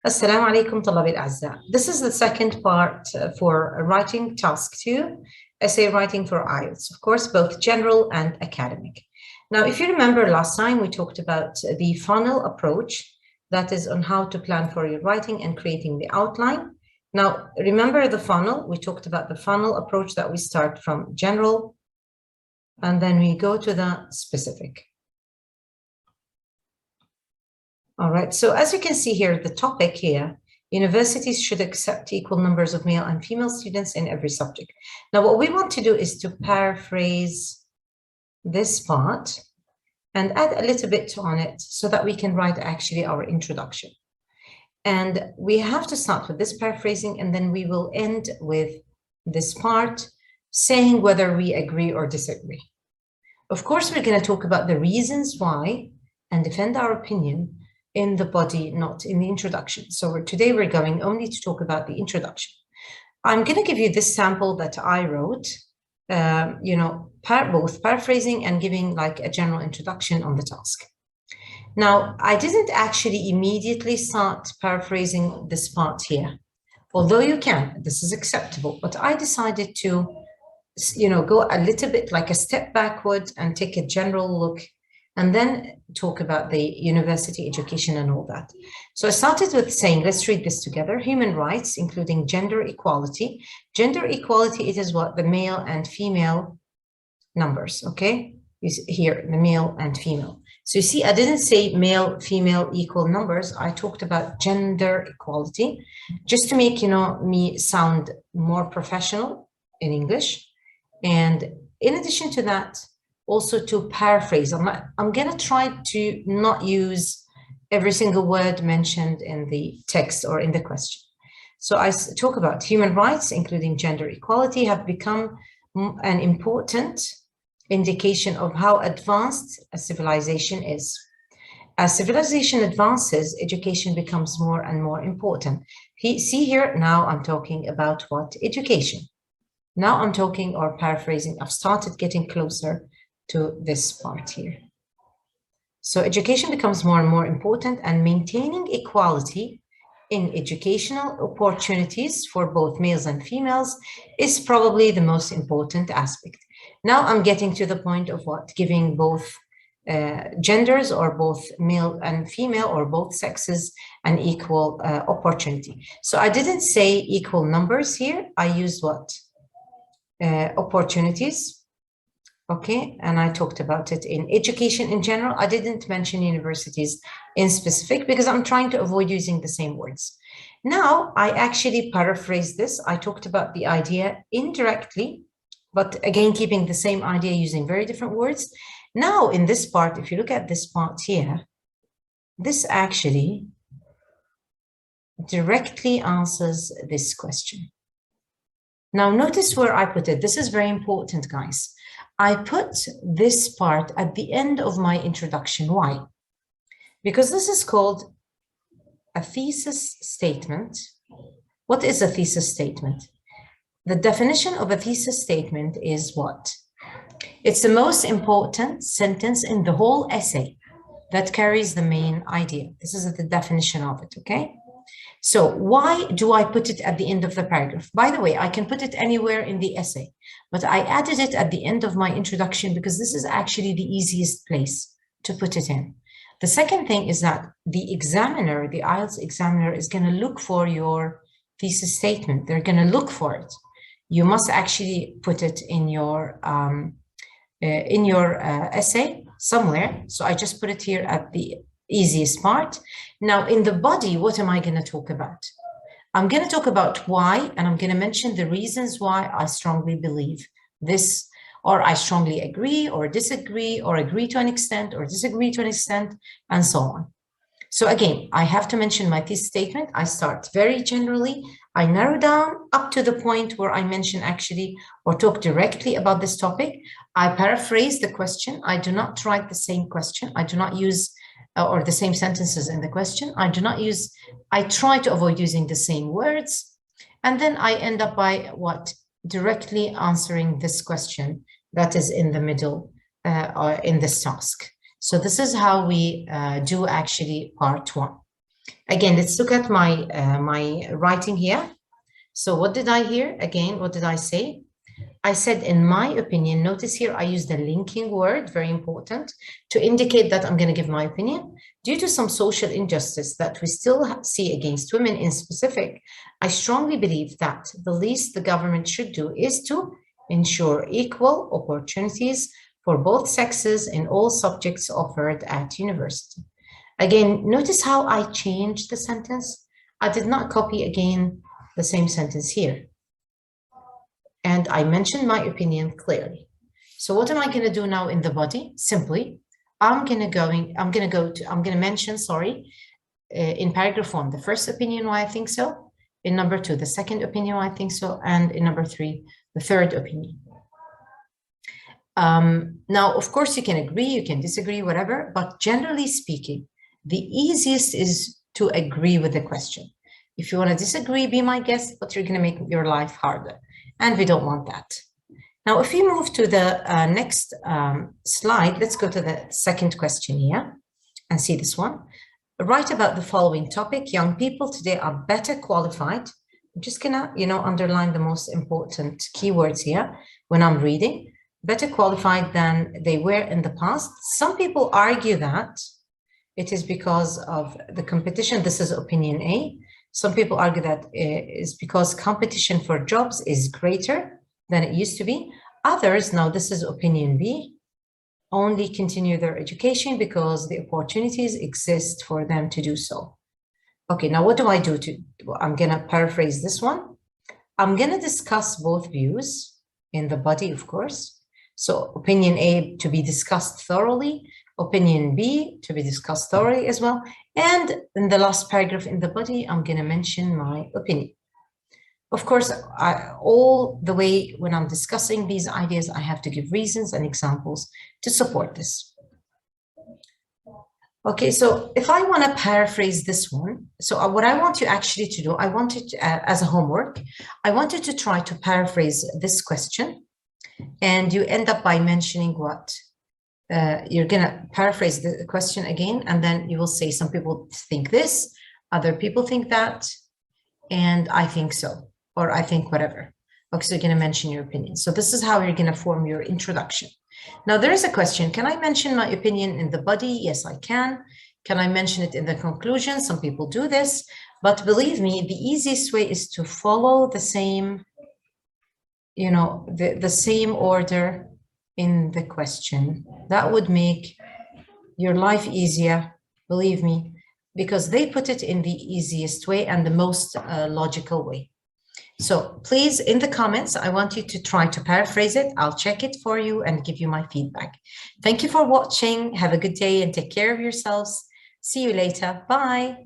السلام عليكم طلابي الأعزاء. This is the second part for writing task 2, essay writing for IELTS, of course, both general and academic. Now, if you remember last time, we talked about the funnel approach, that is on how to plan for your writing and creating the outline. Now, remember the funnel, we talked about the funnel approach that we start from general and then we go to the specific. All right, so as you can see here, the topic here, universities should accept equal numbers of male and female students in every subject. Now, what we want to do is to paraphrase this part and add a little bit on it so that we can write actually our introduction. And we have to start with this paraphrasing, and then we will end with this part saying whether we agree or disagree. Of course, we're going to talk about the reasons why and defend our opinion in the body, not in the introduction. So today we're going only to talk about the introduction. I'm going to give you this sample that I wrote, both paraphrasing and giving like a general introduction on the task. Now, I didn't actually immediately start paraphrasing this part here, although you can, this is acceptable, but I decided to, go a little bit like a step backward and take a general look and then talk about the university education and all that. So I started with saying, let's read this together. Human rights, including gender equality. Gender equality, it is what? The male and female numbers, okay? Here, the male and female. So you see, I didn't say male, female equal numbers. I talked about gender equality, just to make, me sound more professional in English. And in addition to that, also to paraphrase, I'm going to try to not use every single word mentioned in the text or in the question. So I talk about human rights, including gender equality, have become an important indication of how advanced a civilization is. As civilization advances, education becomes more and more important. See here, now I'm talking about what? Education. Now I'm talking or paraphrasing, I've started getting closer to this part here. So education becomes more and more important, and maintaining equality in educational opportunities for both males and females is probably the most important aspect. Now I'm getting to the point of what? Giving both genders, or both male and female, or both sexes, an equal opportunity. So I didn't say equal numbers here. I used what? Opportunities. Okay, and I talked about it in education in general. I didn't mention universities in specific because I'm trying to avoid using the same words. Now, I actually paraphrased this. I talked about the idea indirectly, but again, keeping the same idea using very different words. Now, in this part, if you look at this part here, this actually directly answers this question. Now, notice where I put it. This is very important, guys. I put this part at the end of my introduction. Why? Because this is called a thesis statement. What is a thesis statement? The definition of a thesis statement is what? It's the most important sentence in the whole essay that carries the main idea. This is the definition of it, okay? So why do I put it at the end of the paragraph? By the way, I can put it anywhere in the essay, but I added it at the end of my introduction because this is actually the easiest place to put it in. The second thing is that the examiner, the IELTS examiner, is going to look for your thesis statement. They're going to look for it. You must actually put it in your essay somewhere. So I just put it here at the easiest part. Now, in the body, what am I going to talk about? I'm going to talk about why, and I'm going to mention the reasons why I strongly believe this, or I strongly agree or disagree, or agree to an extent or disagree to an extent, and so on. So again, I have to mention my thesis statement. I start very generally. I narrow down up to the point where I mention actually or talk directly about this topic. I paraphrase the question. I do not write the same question. I do not use or the same sentences in the question. I try to avoid using the same words. And then I end up by what? Directly answering this question that is in the middle in this task. So this is how we do actually part one. Again, let's look at my my writing here. So what did I hear? Again, what did I say? I said, in my opinion, notice here I use the linking word, very important, to indicate that I'm going to give my opinion. Due to some social injustice that we still see against women in specific, I strongly believe that the least the government should do is to ensure equal opportunities for both sexes in all subjects offered at university. Again, notice how I changed the sentence. I did not copy again the same sentence here. And I mentioned my opinion clearly. So what am I going to do now in the body? Simply, I'm going to mention, in paragraph 1, the first opinion why I think so, in number 2, the second opinion why I think so, and in number 3, the third opinion. Now, of course, you can agree, you can disagree, whatever, but generally speaking, the easiest is to agree with the question. If you want to disagree, be my guest, but you're going to make your life harder. And we don't want that. Now, if we move to the next slide, let's go to the second question here and see this one. Write about the following topic. Young people today are better qualified. I'm just gonna, underline the most important keywords here when I'm reading. Better qualified than they were in the past. Some people argue that it is because of the competition. This is opinion A. Some people argue that it is because competition for jobs is greater than it used to be. Others, now this is opinion B, only continue their education because the opportunities exist for them to do so. Okay, now what do I do? I'm going to paraphrase this one. I'm going to discuss both views in the body, of course. So opinion A to be discussed thoroughly, opinion B to be discussed thoroughly as well. And in the last paragraph in the body, I'm going to mention my opinion. Of course, all the way when I'm discussing these ideas, I have to give reasons and examples to support this. Okay, so if I want to paraphrase this one, so what I want you actually to do, I wanted to, as a homework, I wanted to try to paraphrase this question, and you end up by mentioning what? You're going to paraphrase the question again, and then you will say some people think this, other people think that, and I think so, or I think whatever. Okay, so you're going to mention your opinion. So this is how you're going to form your introduction. Now, there is a question. Can I mention my opinion in the body? Yes, I can. Can I mention it in the conclusion? Some people do this, but believe me, the easiest way is to follow the same, the same order in the question. That would make your life easier, believe me, because they put it in the easiest way and the most logical way. So please, in the comments, I want you to try to paraphrase it. I'll check it for you and give you my feedback. Thank you for watching. Have a good day and take care of yourselves. See you later. Bye.